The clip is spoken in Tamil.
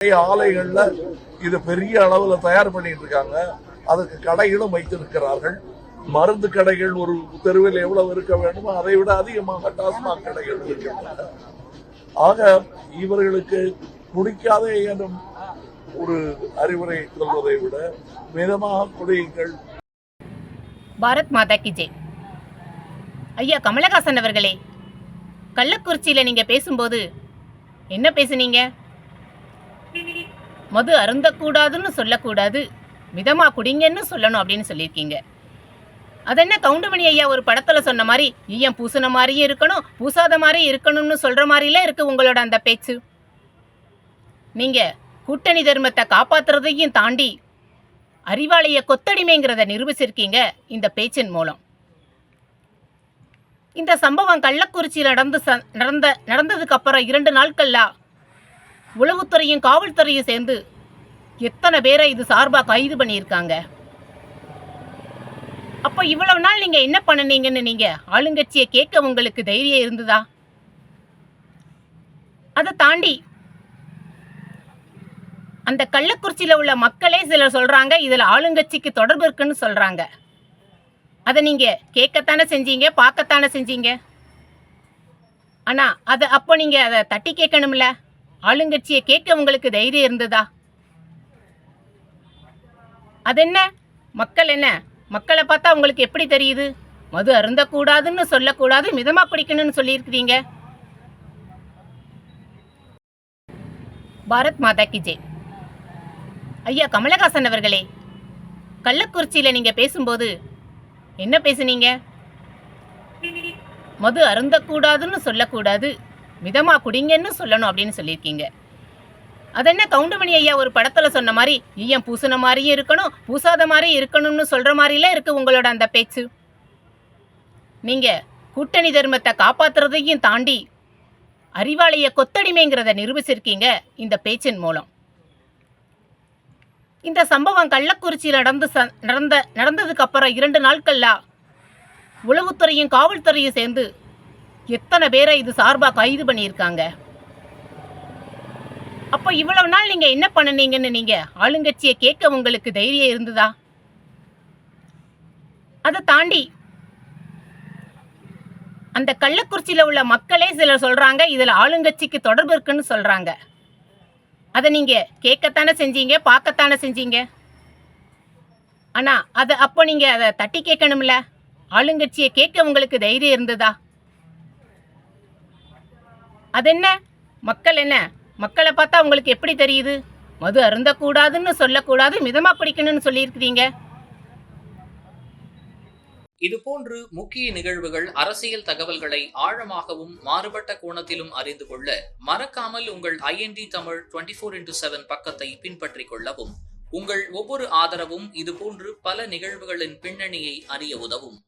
ஆலைகள்ல இது பெரிய அளவுல தயார் பண்ணிட்டு இருக்காங்க. அதுக்கு கடைகளும் வைத்திருக்கிறார்கள். மருந்து கடைகள் ஒரு தெருவில் எவ்வளவு இருக்க வேண்டுமோ அதை விட அதிகமாக டாஸ்மாக் கடைகள் இருக்கின்றன. ஆக இவர்களுக்கு குடிக்காத எனும் ஒரு அறிவுரை சொல்வதை விட மிதமாக குடியுங்கள். பாரத் மாதா கி ஜெய். ஐயா கமலஹாசன் அவர்களே, கள்ளக்குறிச்சியில நீங்க பேசும்போது என்ன பேசுனீங்க? மது அருந்தக்கூடாதுன்னு சொல்லக்கூடாது, மிதமா குடிங்கன்னு சொல்லணும் அப்படின்னு சொல்லியிருக்கீங்க. அதென்ன கவுண்டமணி ஐயா ஒரு படத்துல சொன்ன மாதிரி ஈயம் பூசின மாதிரியும் இருக்கணும், பூசாத மாதிரி இருக்கணும்னு சொல்ற மாதிரிலாம் இருக்கு உங்களோட அந்த பேச்சு. நீங்க கூட்டணி தர்மத்தை காப்பாத்துறதையும் தாண்டி அறிவாலய கொத்தடிமைங்கிறத நிரூபிச்சிருக்கீங்க இந்த பேச்சின் மூலம். இந்த சம்பவம் கள்ளக்குறிச்சியில் நடந்ததுக்கு அப்புறம் 2 நாட்கள்ல உளவுத்துறையும் காவல்துறையும் சேர்ந்து எத்தனை பேரை இது சார்பாக கைது பண்ணியிருக்காங்க. அப்போ இவ்வளவு நாள் நீங்க என்ன பண்ணுனீங்கன்னு நீங்க ஆளுங்கட்சியை கேட்க உங்களுக்கு தைரியம் இருந்ததா? அதை தாண்டி அந்த கள்ளக்குறிச்சியில உள்ள மக்களே சிலர் சொல்றாங்க இதுல ஆளுங்கட்சிக்கு தொடர்பு இருக்குன்னு சொல்றாங்க. அதை நீங்க கேட்கத்தானே செஞ்சீங்க, பார்க்கத்தானே செஞ்சீங்க. ஆனா அதை அப்போ நீங்க அதை தட்டி கேட்கணும்ல. ஆளுங்கட்சியை கேட்க உங்களுக்கு தைரியம் இருந்ததா? அதென்ன மக்கள் என்ன, மக்களை பார்த்தா உங்களுக்கு எப்படி தெரியுது? மது அருந்தக்கூடாதுன்னு சொல்லக்கூடாது, மிதமா குடிக்கணும்னு சொல்லியிருக்கிறீங்க. பாரத் மாதா கி ஜெய். ஐயா கமலஹாசன் அவர்களே, கள்ளக்குறிச்சியில நீங்க பேசும்போது என்ன பேசுனீங்க? மது அருந்தக்கூடாதுன்னு சொல்லக்கூடாது, மிதமா குடிங்கன்னு சொல்லணும் அப்படின்னு சொல்லியிருக்கீங்க. அதென்ன கவுண்டமணி ஐயா ஒரு படத்துல சொன்ன மாதிரி ஈயம் பூசின மாதிரியும் இருக்கணும், பூசாத மாதிரி இருக்கணும்னு சொல்ற மாதிரிலாம் இருக்கு உங்களோட அந்த பேச்சு. நீங்க கூட்டணி தர்மத்தை காப்பாத்துறதையும் தாண்டி அறிவாலய கொத்தடிமைங்கிறத நிரூபிச்சிருக்கீங்க இந்த பேச்சின் மூலம். இந்த சம்பவம் கள்ளக்குறிச்சியில் நடந்ததுக்கு அப்புறம் 2 நாட்கள்ல உளவுத்துறையும் காவல்துறையும் சேர்ந்து எத்தனை பேரை இது சார்பாக கைது பண்ணியிருக்காங்க. அப்போ இவ்வளவு நாள் நீங்க என்ன பண்ணுனீங்கன்னு நீங்க ஆளுங்கட்சியை கேட்க உங்களுக்கு தைரியம் இருந்ததா? அதை தாண்டி அந்த கள்ளக்குறிச்சியில உள்ள மக்களே சிலர் சொல்றாங்க இதுல ஆளுங்கட்சிக்கு தொடர்பு இருக்குன்னு சொல்றாங்க. அதை நீங்க கேட்கத்தானே செஞ்சீங்க, பார்க்கத்தானே செஞ்சீங்க. ஆனா அதை அப்போ நீங்க அதை தட்டி கேட்கணும்ல. ஆளுங்கட்சியை கேட்க உங்களுக்கு தைரியம் இருந்ததா? அதென்ன மக்கள் என்ன, மக்களை பார்த்தா உங்களுக்கு எப்படி தெரியுது? மது அருந்தக்கூடாதுன்னு சொல்லக்கூடாது, மிதமா குடிக்கணும்னு சொல்லியிருக்கிறீங்க. இதுபோன்று முக்கிய நிகழ்வுகள், அரசியல் தகவல்களை ஆழமாகவும் மாறுபட்ட கோணத்திலும் அறிந்து கொள்ள மறக்காமல் உங்கள் IND தமிழ் 24x7 பக்கத்தை பின்பற்றிக் கொள்ளவும். உங்கள் ஒவ்வொரு ஆதரவும் இதுபோன்று பல நிகழ்வுகளின் பின்னணியை அறிய உதவும்.